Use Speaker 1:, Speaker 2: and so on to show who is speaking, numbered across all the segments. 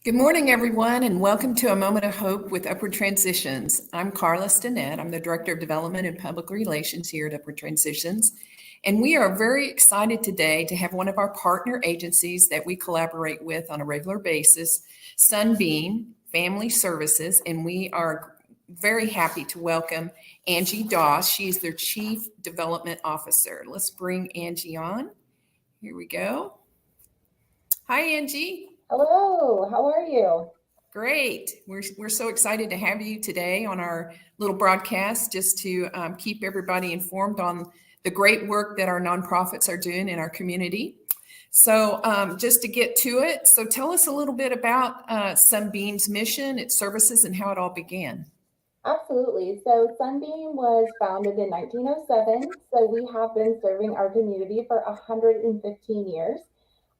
Speaker 1: Good morning, everyone, and welcome to A Moment of Hope with Upward Transitions. I'm Carla Stinnett. I'm the Director of Development and Public Relations here at Upward Transitions. And we are very excited today to have one of our partner agencies that we collaborate with on a regular basis, Sunbeam Family Services. And we are very happy to welcome Angie Doss. She is their Chief Development Officer. Let's bring Angie on. Here we go. Hi, Angie.
Speaker 2: Hello, how are you?
Speaker 1: Great. We're so excited to have you today on our little broadcast just to keep everybody informed on the great work that our nonprofits are doing in our community. So just to get to it, so tell us a little bit about Sunbeam's mission, its services, and how it all began.
Speaker 2: Absolutely. So Sunbeam was founded in 1907. So we have been serving our community for 115 years.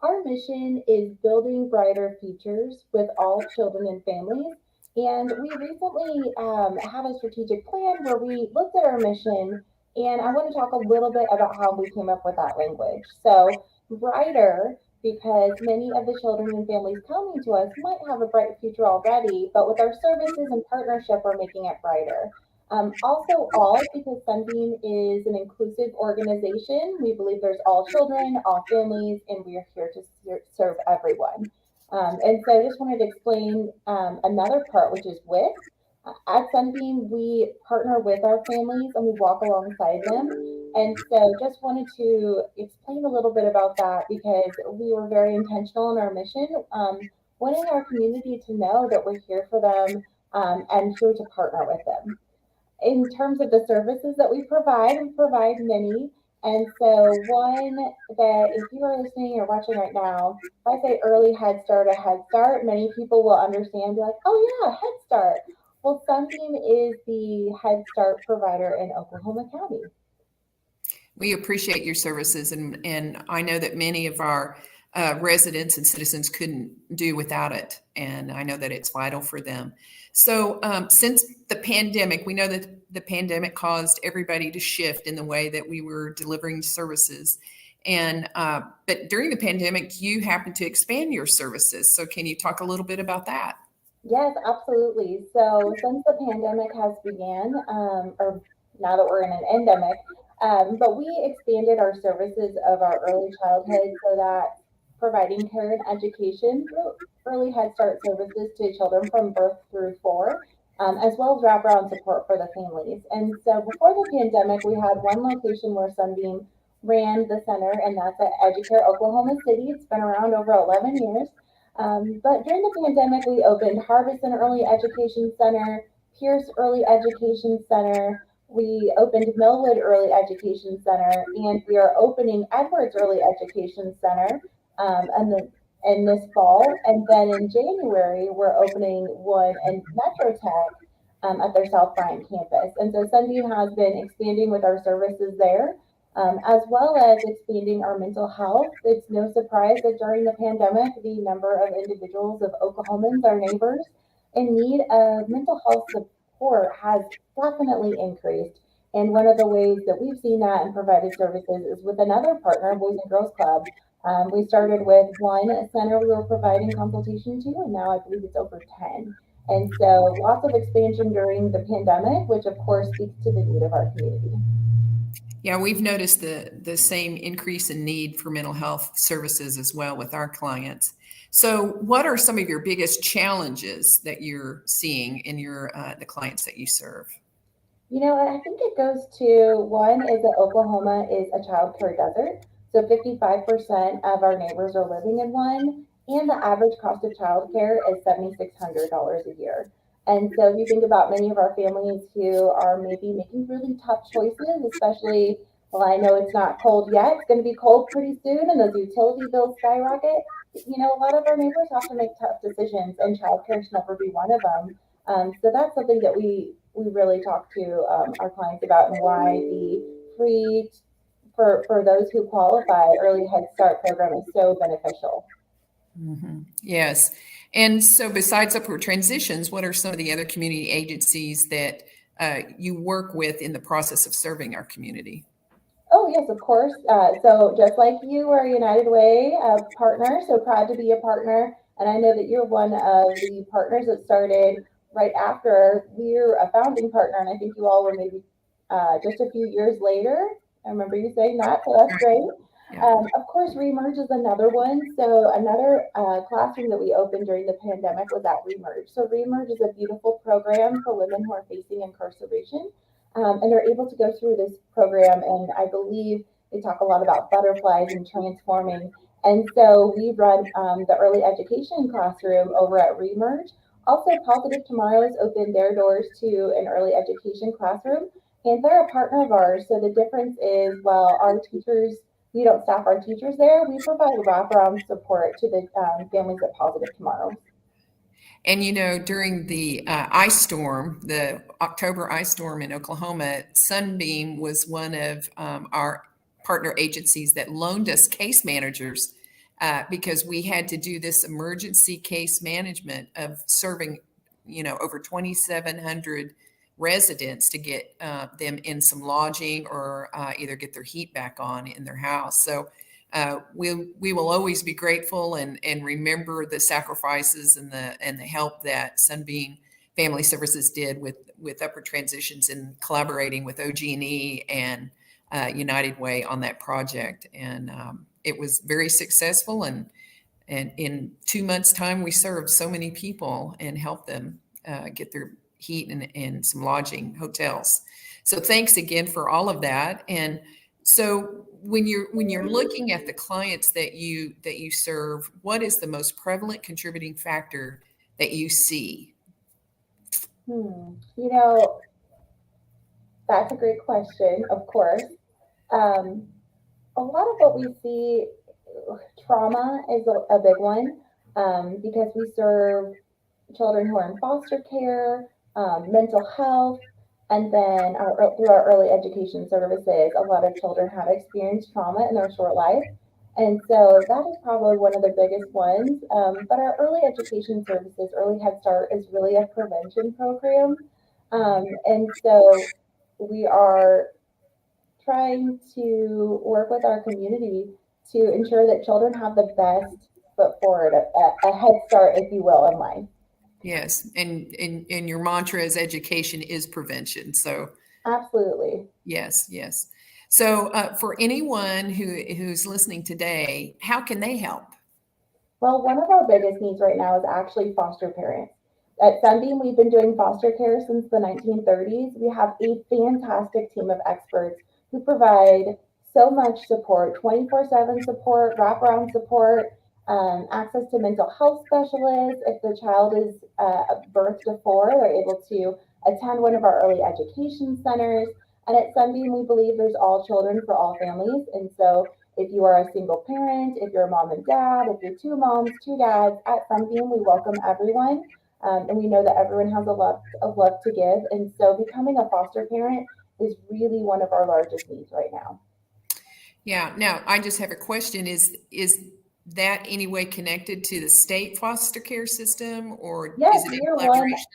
Speaker 2: Our mission is building brighter futures with all children and families. And we recently have a strategic plan where we looked at our mission, and I want to talk a little bit about how we came up with that language. So, brighter, because many of the children and families coming to us might have a bright future already, but with our services and partnership, we're making it brighter. Also, all because Sunbeam is an inclusive organization. We believe there's all children, all families, and we are here to serve everyone. And so I just wanted to explain another part, which is with. At Sunbeam, we partner with our families and we walk alongside them. And so just wanted to explain a little bit about that because we were very intentional in our mission, wanting our community to know that we're here for them and here to partner with them. In terms of the services that we provide many. And so, one that if you are listening or watching right now, if I say early Head Start or Head Start, many people will understand, be like, oh, yeah, Head Start. Well, Sunbeam is the Head Start provider in Oklahoma County.
Speaker 1: We appreciate your services, and I know that many of our residents and citizens couldn't do without it, and I know that it's vital for them. So since the pandemic, we know that the pandemic caused everybody to shift in the way that we were delivering services. And but during the pandemic, you happened to expand your services. So can you talk a little bit about that?
Speaker 2: Yes, absolutely. So since the pandemic has began, or now that we're in an endemic, but we expanded our services of our early childhood so that providing care and education through early Head Start services to children from birth through 4, as well as wraparound support for the families. And so before the pandemic, we had one location where Sunbeam ran the center, and that's at Educare Oklahoma City. It's been around over 11 years. But during the pandemic, we opened Harbison Early Education Center, Pierce Early Education Center. We opened Millwood Early Education Center, and we are opening Edwards Early Education Center in this fall. And then in January, we're opening one in Metro Tech at their South Bryant campus. And so Sunbeam has been expanding with our services there as well as expanding our mental health. It's no surprise that during the pandemic, the number of individuals of Oklahomans, our neighbors, in need of mental health support has definitely increased. And one of the ways that we've seen that and provided services is with another partner, Boys and Girls Club. We started with one center we were providing consultation to, and now I believe it's over 10. And so lots of expansion during the pandemic, which of course speaks to the need of our community.
Speaker 1: Yeah, we've noticed the same increase in need for mental health services as well with our clients. So, what are some of your biggest challenges that you're seeing in your the clients that you serve?
Speaker 2: You know, I think it goes to one is that Oklahoma is a childcare desert. So 55% of our neighbors are living in one, and the average cost of childcare is $7,600 a year. And so if you think about many of our families who are maybe making really tough choices, especially, well, I know it's not cold yet, it's going to be cold pretty soon, and those utility bills skyrocket. You know, a lot of our neighbors have to make tough decisions, and childcare should never be one of them. So that's something that we really talk to our clients about and why the free for those who qualify early Head Start program is so beneficial.
Speaker 1: Mm-hmm. Yes. And so, besides Upward Transitions, what are some of the other community agencies that you work with in the process of serving our community?
Speaker 2: Oh, yes, of course. So just like you are a United Way partner, so proud to be a partner And I know that you're one of the partners that started right after. We're a founding partner, and I think you all were maybe just a few years later. I remember you saying that, so that's great.
Speaker 1: Yeah.
Speaker 2: Of course, Remerge is another one. So another classroom that we opened during the pandemic was at Remerge. So Remerge is a beautiful program for women who are facing incarceration. And they're able to go through this program, and I believe they talk a lot about butterflies and transforming. And so we run the early education classroom over at Remerge. Also, Positive Tomorrows opened their doors to an early education classroom, and they're a partner of ours. So the difference is, while our teachers, we don't staff our teachers there, we provide wraparound support to the families at Positive Tomorrows.
Speaker 1: And you know, during the ice storm, the October ice storm in Oklahoma, Sunbeam was one of our partner agencies that loaned us case managers because we had to do this emergency case management of serving, you know, over 2,700 residents to get them in some lodging or either get their heat back on in their house. So we will always be grateful and remember the sacrifices and the help that Sunbeam Family Services did with Upward Transitions in collaborating with OG&E and United Way on that project. And it was very successful. And in 2 months' time, we served so many people and helped them get their heat and some lodging hotels. So thanks again for all of that. And so when you're looking at the clients that you serve, what is the most prevalent contributing factor that you see?
Speaker 2: You know, that's a great question, of course. A lot of what we see, trauma is a big one, because we serve children who are in foster care, mental health, and then through our early education services, a lot of children have experienced trauma in their short life. And so that is probably one of the biggest ones. But our early education services, Early Head Start, is really a prevention program. And so we are trying to work with our community to ensure that children have the best foot forward, a head start, if you will, in life.
Speaker 1: Yes, and your mantra is education is prevention. So
Speaker 2: Absolutely.
Speaker 1: yes. So for anyone who's listening today, how can they help?
Speaker 2: Well, one of our biggest needs right now is actually foster parents. At Sunbeam, we've been doing foster care since the 1930s. We have a fantastic team of experts who provide so much support, 24/7 support, wraparound support, access to mental health specialists. If the child is birth to four, they're able to attend one of our early education centers. And at Sunbeam, we believe there's all children for all families. And so if you are a single parent, if you're a mom and dad, if you're two moms, two dads, at Sunbeam, we welcome everyone. And we know that everyone has a lot of love to give. And so becoming a foster parent is really one of our largest needs right now.
Speaker 1: Yeah. Now, I just have a question. Is that any way connected to the state foster care system, or
Speaker 2: Yes,
Speaker 1: is it in
Speaker 2: we are one.
Speaker 1: collaboration?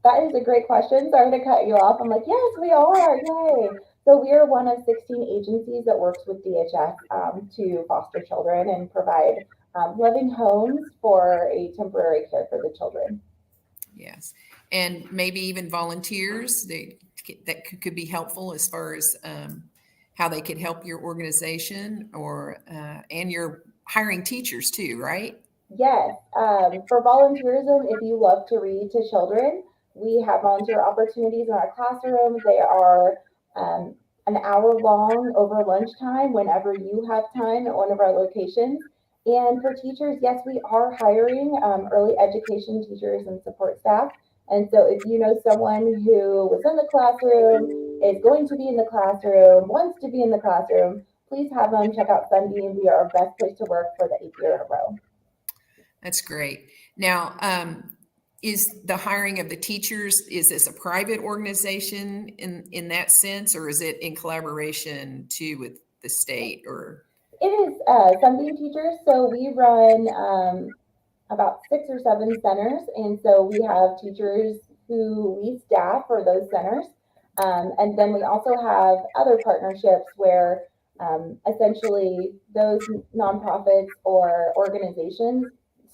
Speaker 2: That is a great question. Sorry to cut you off. I'm like, yes, we are. Yay. So we are one of 16 agencies that works with DHS to foster children and provide loving homes for a temporary care for the children.
Speaker 1: Yes. And maybe even volunteers that could be helpful as far as how they could help your organization or and you're hiring teachers too, right?
Speaker 2: Yes. For volunteerism, if you love to read to children, we have volunteer opportunities in our classroom. They are an hour long over lunchtime whenever you have time at one of our locations. And for teachers, yes, we are hiring early education teachers and support staff. And so if you know someone who was in the classroom, is going to be in the classroom, wants to be in the classroom, please have them check out Sunbeam. We are our best place to work for the 8th year in a row.
Speaker 1: That's great. Now, is the hiring of the teachers, is this a private organization in that sense, or is it in collaboration too with the state or?
Speaker 2: It is Sunbeam Teachers. So we run about 6 or 7 centers. And so we have teachers who we staff for those centers. And then we also have other partnerships where essentially those nonprofits or organizations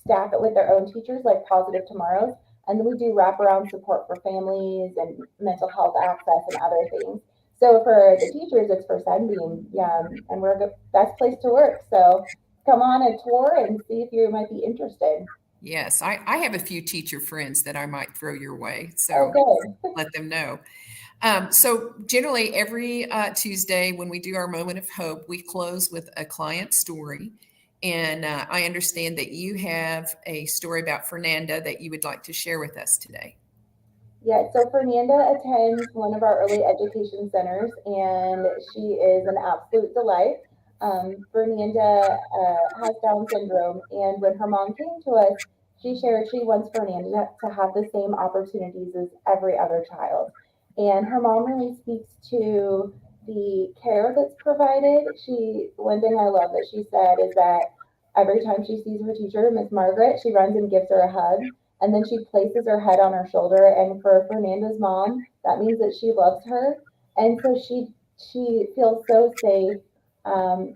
Speaker 2: staff it with their own teachers, like Positive Tomorrows. And then we do wraparound support for families and mental health access and other things. So for the teachers, it's for Sunbeam, and we're the best place to work. So come on a tour and see if you might be interested.
Speaker 1: Yes, I have a few teacher friends that I might throw your way,
Speaker 2: Oh,
Speaker 1: so
Speaker 2: good.
Speaker 1: let them know. So generally every Tuesday when we do our moment of hope, we close with a client story. And I understand that you have a story about Fernanda that you would like to share with us today.
Speaker 2: Yeah, so Fernanda attends one of our early education centers, and she is an absolute delight. Fernanda has Down syndrome, and when her mom came to us, she shared she wants Fernanda to have the same opportunities as every other child. And her mom really speaks to the care that's provided. One thing I love that she said is that every time she sees her teacher, Miss Margaret, she runs and gives her a hug, and then she places her head on her shoulder. And for Fernanda's mom, that means that she loves her, and so she feels so safe.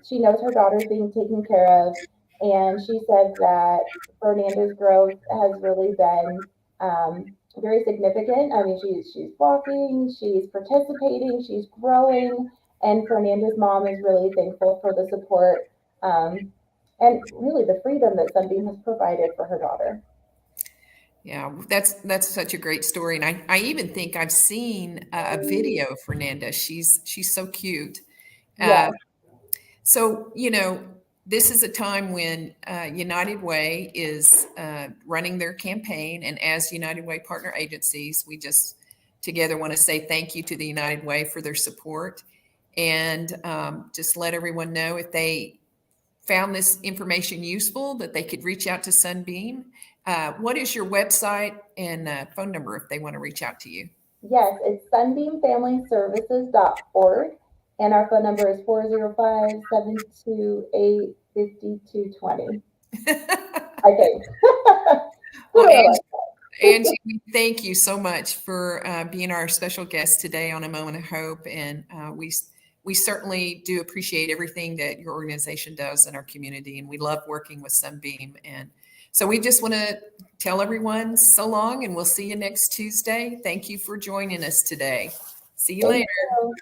Speaker 2: She knows her daughter's being taken care of, and she said that Fernanda's growth has really been very significant. I mean, she's walking, she's participating, she's growing, and Fernanda's mom is really thankful for the support and really the freedom that Sunbeam has provided for her daughter.
Speaker 1: Yeah, that's such a great story, and I even think I've seen a video of Fernanda. She's so cute. Uh,
Speaker 2: Yes,
Speaker 1: so this is a time when United Way is running their campaign, and as United Way partner agencies, we just together want to say thank you to the United Way for their support, and just let everyone know if they found this information useful that they could reach out to Sunbeam. What is your website and phone number if they want to reach out to you?
Speaker 2: yes, it's sunbeamfamilyservices.org, and our phone number is 405-728-5220. I think.
Speaker 1: Well,
Speaker 2: Something like
Speaker 1: Angie, we thank you so much for being our special guest today on A Moment of Hope, and we certainly do appreciate everything that your organization does in our community, and we love working with Sunbeam. And so we just want to tell everyone so long, and we'll see you next Tuesday. Thank you for joining us today. See you
Speaker 2: Thank
Speaker 1: later.
Speaker 2: you.